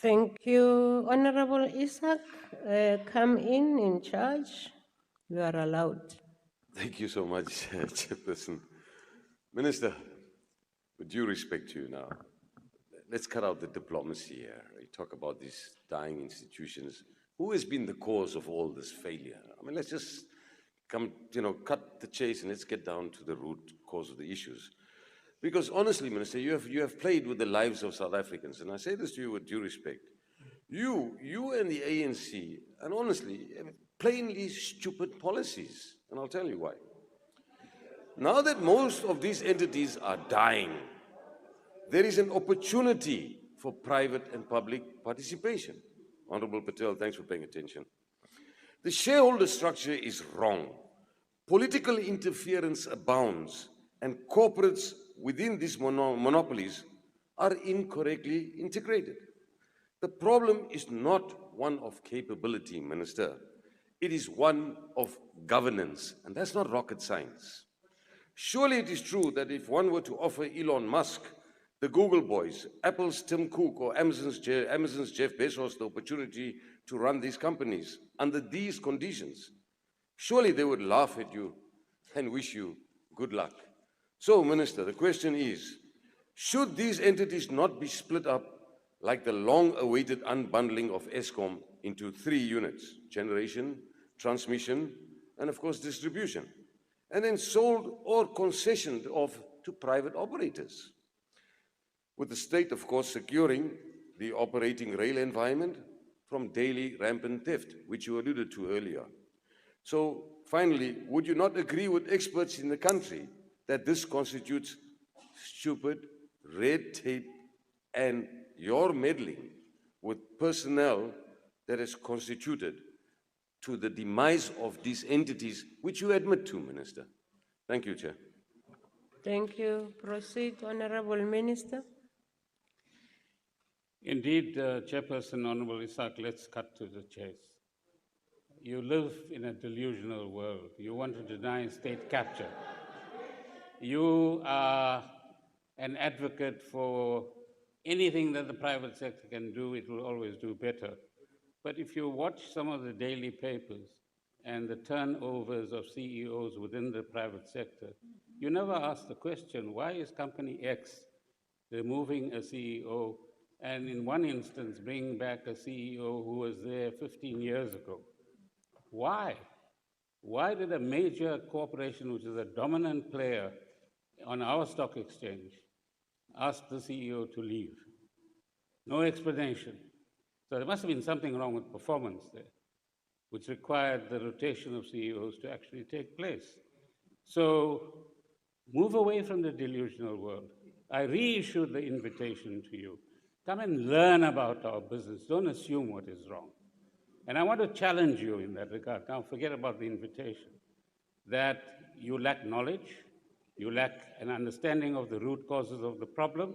Thank you, Honorable Isaac. Come in charge. You are allowed. Thank you so much, Chairperson. Minister, with due respect to you now, let's cut out the diplomacy here. We talk about these dying institutions. Who has been the cause of all this failure? I mean, let's just cut the chase and let's get down to the root cause of the issues. Because honestly, Minister, you have played with the lives of South Africans, and I say this to you with due respect. You and the ANC, and honestly, plainly stupid policies, and I'll tell you why. Now that most of these entities are dying, there is an opportunity for private and public participation. Honorable Patel, thanks for paying attention. The shareholder structure is wrong. Political interference abounds, and corporates within these monopolies are incorrectly integrated. The problem is not one of capability, Minister. It is one of governance, and that's not rocket science. Surely it is true that if one were to offer Elon Musk, the Google boys, Apple's Tim Cook, or Amazon's Jeff Bezos the opportunity to run these companies under these conditions, surely they would laugh at you and wish you good luck. So, Minister, the question is, should these entities not be split up like the long-awaited unbundling of Eskom into 3 units, generation, transmission, and of course distribution, and then sold or concessioned off to private operators, with the state, of course, securing the operating rail environment from daily rampant theft, which you alluded to earlier. So, finally, would you not agree with experts in the country that this constitutes stupid red tape and your meddling with personnel that has constituted to the demise of these entities, which you admit to, Minister? Thank you, Chair. Thank you. Proceed, Honorable Minister. Indeed, Chairperson, Honorable Isaac, let's cut to the chase. You live in a delusional world. You want to deny state capture. You are an advocate for anything that the private sector can do, it will always do better. But if you watch some of the daily papers and the turnovers of CEOs within the private sector, you never ask the question, why is Company X removing a CEO and in one instance bringing back a CEO who was there 15 years ago? Why? Why did a major corporation, which is a dominant player on our stock exchange, ask the CEO to leave? No explanation. So there must have been something wrong with performance there, which required the rotation of CEOs to actually take place. So move away from the delusional world. I reissued the invitation to you. Come and learn about our business. Don't assume what is wrong. And I want to challenge you in that regard. Now forget about the invitation. That you lack knowledge, you lack an understanding of the root causes of the problem,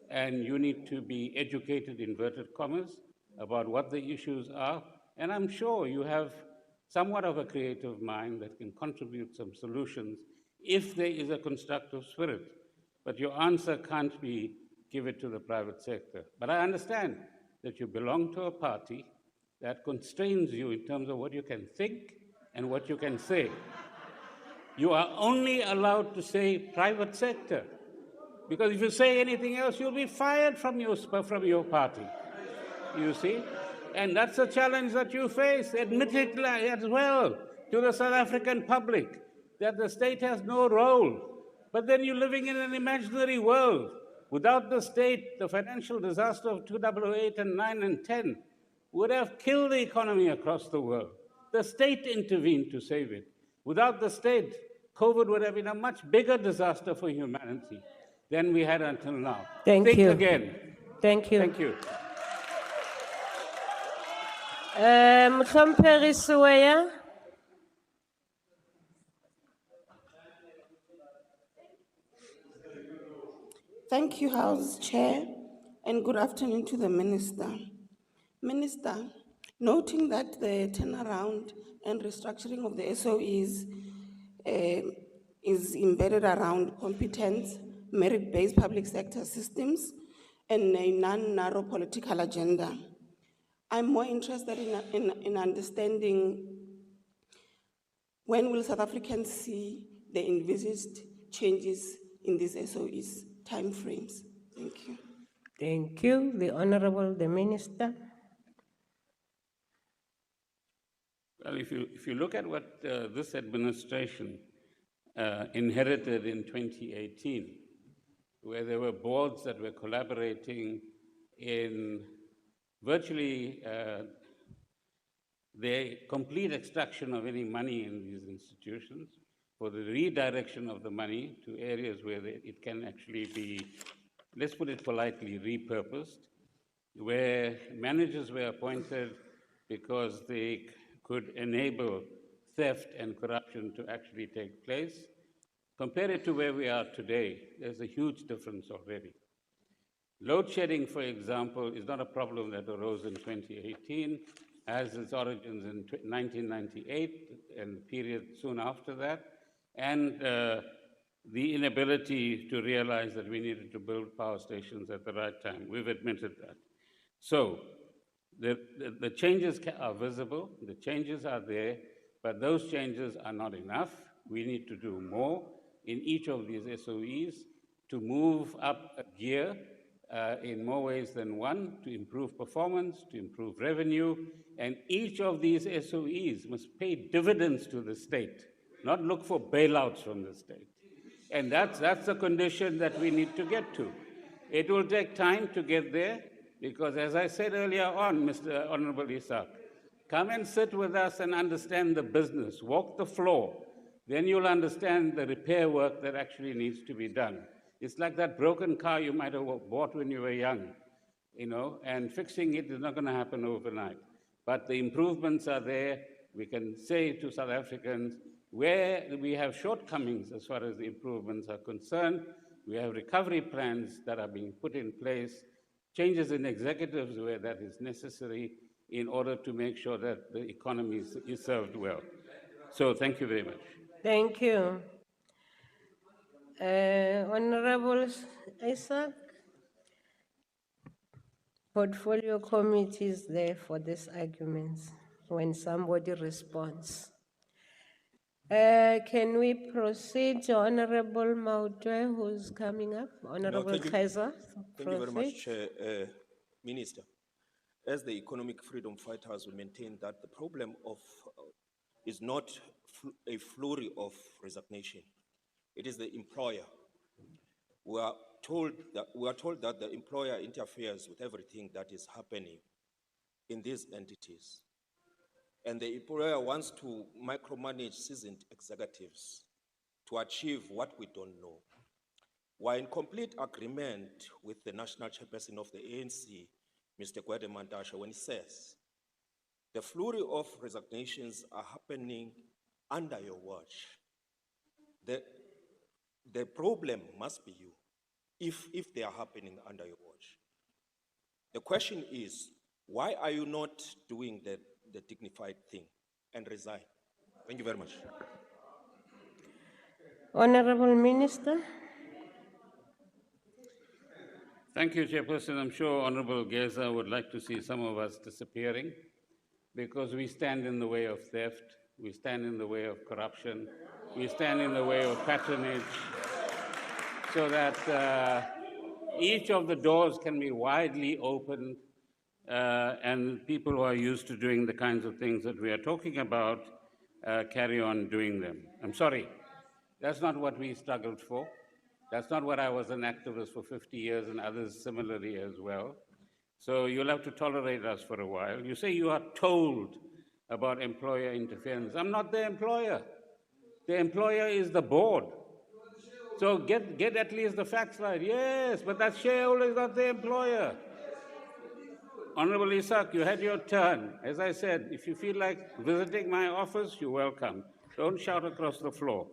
and you need to be educated, inverted commas, about what the issues are. And I'm sure you have somewhat of a creative mind that can contribute some solutions if there is a constructive spirit. But your answer can't be give it to the private sector. But I understand that you belong to a party that constrains you in terms of what you can think and what you can say. You are only allowed to say private sector, because if you say anything else, you'll be fired from your party, you see? And that's a challenge that you face. Admit it as well to the South African public, that the state has no role. But then you're living in an imaginary world. Without the state, the financial disaster of 2008 and 9 and 10 would have killed the economy across the world. The state intervened to save it. Without the state, COVID would have been a much bigger disaster for humanity than we had until now. Think you. Think again. Thank you. Thank you. Mhlomphehi Siweya. Thank you, House Chair, and good afternoon to the Minister. Minister, noting that the turnaround and restructuring of the SOEs is embedded around competence, merit-based public sector systems, and a non-narrow political agenda. I'm more interested in understanding when will South Africans see the envisaged changes in these SOEs timeframes? Thank you. Thank you. The Honorable, the Minister. Well, if you look at what this administration inherited in 2018, where there were boards that were collaborating in virtually the complete extraction of any money in these institutions, for the redirection of the money to areas where it can actually be, let's put it politely, repurposed, where managers were appointed because they could enable theft and corruption to actually take place. Compare it to where we are today, there's a huge difference already. Load shedding, for example, is not a problem that arose in 2018, has its origins in 1998 and the period soon after that, and the inability to realize that we needed to build power stations at the right time. We've admitted that. So the changes are visible, the changes are there, but those changes are not enough. We need to do more in each of these SOEs to move up a gear in more ways than one, to improve performance, to improve revenue, and each of these SOEs must pay dividends to the state, not look for bailouts from the state. And that's the condition that we need to get to. It will take time to get there, because as I said earlier on, Mr. Honorable Isaac, come and sit with us and understand the business, walk the floor, then you'll understand the repair work that actually needs to be done. It's like that broken car you might have bought when you were young, and fixing it is not going to happen overnight. But the improvements are there. We can say to South Africans, where we have shortcomings as far as the improvements are concerned, we have recovery plans that are being put in place, changes in executives where that is necessary in order to make sure that the economy is served well. So thank you very much. Thank you. Honorable Isaac, portfolio committee is there for these arguments when somebody responds. Can we proceed to Honorable Mautwe, who's coming up? Honorable Kaiser. Thank you very much, Chair. Minister, as the economic freedom fighters, we maintain that the problem is not a flurry of resignation. It is the employer. We are told that the employer interferes with everything that is happening in these entities. And the employer wants to micromanage seasoned executives to achieve what we don't know. We're in complete agreement with the national chairperson of the ANC, Mr. Gwede Mantashe, when he says, the flurry of resignations are happening under your watch. The problem must be you, if they are happening under your watch. The question is, why are you not doing the dignified thing and resign? Thank you very much. Honorable Minister. Thank you, Chairperson. I'm sure Honorable Geza would like to see some of us disappearing, because we stand in the way of theft, we stand in the way of corruption, we stand in the way of patronage, so that each of the doors can be widely opened, and people who are used to doing the kinds of things that we are talking about carry on doing them. I'm sorry, that's not what we struggled for. That's not what I was an activist for 50 years and others similarly as well. So you'll have to tolerate us for a while. You say you are told about employer interference. I'm not the employer. The employer is the board. So get at least the facts right. Yes, but that shareholder is not the employer. Honorable Isaac, you had your turn. As I said, if you feel like visiting my office, you're welcome. Don't shout across the floor.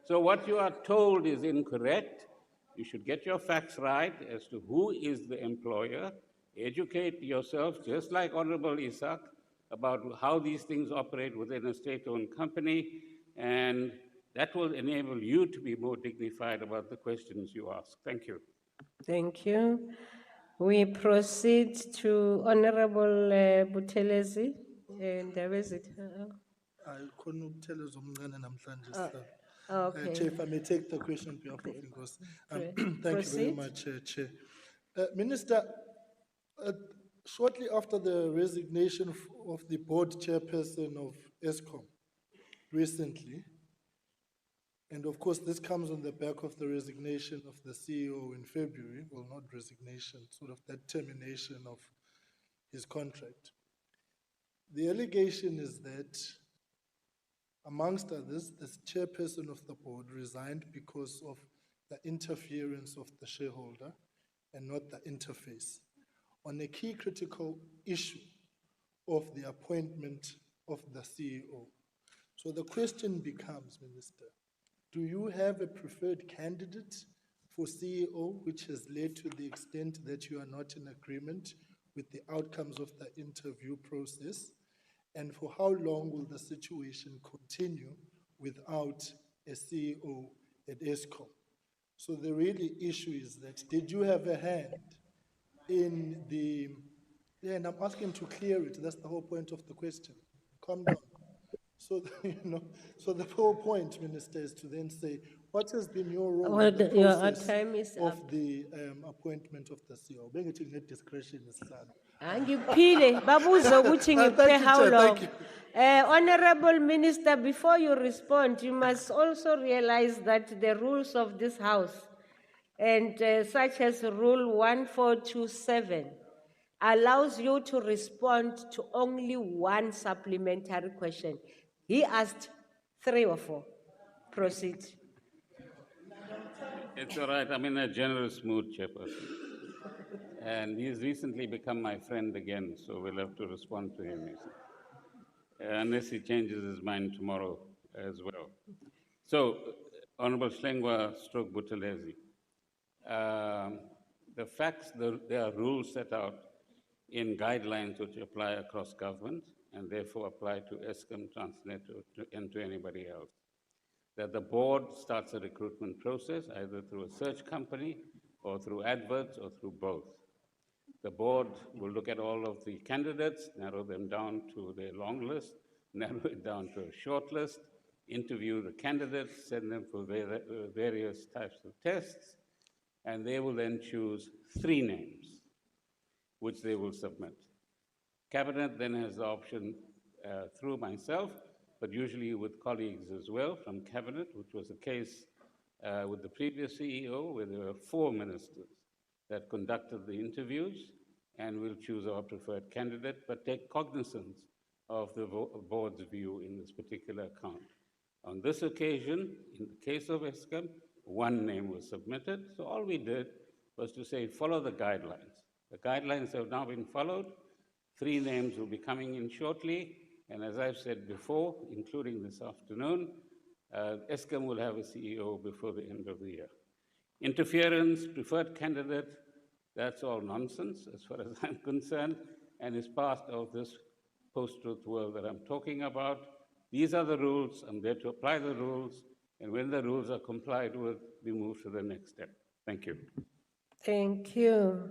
So what you are told is incorrect. You should get your facts right as to who is the employer. Educate yourself, just like Honorable Isaac, about how these things operate within a state-owned company, and that will enable you to be more dignified about the questions you ask. Thank you. Thank you. We proceed to Honorable Buthelezi and Ndabezitha. Khona ukutheleza omncane namhlanje sir. Okay. Chair, if I may take the question on behalf of Inkosi. Thank you very Proceed. much, Chair. Minister, shortly after the resignation of the board chairperson of ESCOM recently, and of course this comes on the back of the resignation of the CEO in February, well, not resignation, sort of that termination of his contract. The allegation is that, amongst others, the chairperson of the board resigned because of the interference of the shareholder and not the interface on a key critical issue of the appointment of the CEO. So the question becomes, Minister, do you have a preferred candidate for CEO, which has led to the extent that you are not in agreement with the outcomes of the interview process? And for how long will the situation continue without a CEO at ESCOM? So the really issue is that, did you have a hand in the, and I'm asking to clear it, that's the whole point of the question. Calm down. So, so the whole point, Minister, is to then say, what has been your role Well, in the your process time is of up. the appointment of the CEO? Being it in discretion is sad. Angiphile, babuza ukuthi Thank ngiphe you, how Chair, long. thank Honorable Minister, before you respond, you must also realize that the rules of this House, and such as Rule 1427, allows you to respond to only one supplementary question. He asked 3 or 4. Proceed. It's all right. I'm in a generous mood, Chairperson. And he's recently become my friend again, so we'll have to respond to him, you see. Unless he changes his mind tomorrow as well. So, Honorable Shlengwa stroke Buthelezi, the facts, there are rules set out in guidelines which apply across government and therefore apply to ESCOM, Transnet, and to anybody else. That the board starts a recruitment process either through a search company or through adverts or through both. The board will look at all of the candidates, narrow them down to their long list, narrow it down to a short list, interview the candidates, send them for various types of tests, and they will then choose 3 names, which they will submit. Cabinet then has the option through myself, but usually with colleagues as well from Cabinet, which was the case with the previous CEO, where there were 4 ministers that conducted the interviews, and we'll choose our preferred candidate, but take cognizance of the board's view in this particular account. On this occasion, in the case of ESCOM, 1 name was submitted, so all we did was to say, follow the guidelines. The guidelines have now been followed. 3 names will be coming in shortly, and as I've said before, including this afternoon, ESCOM will have a CEO before the end of the year. Interference, preferred candidate, that's all nonsense as far as I'm concerned, and is part of this post-truth world that I'm talking about. These are the rules. I'm there to apply the rules, and when the rules are complied with, we move to the next step. Thank you. Thank you.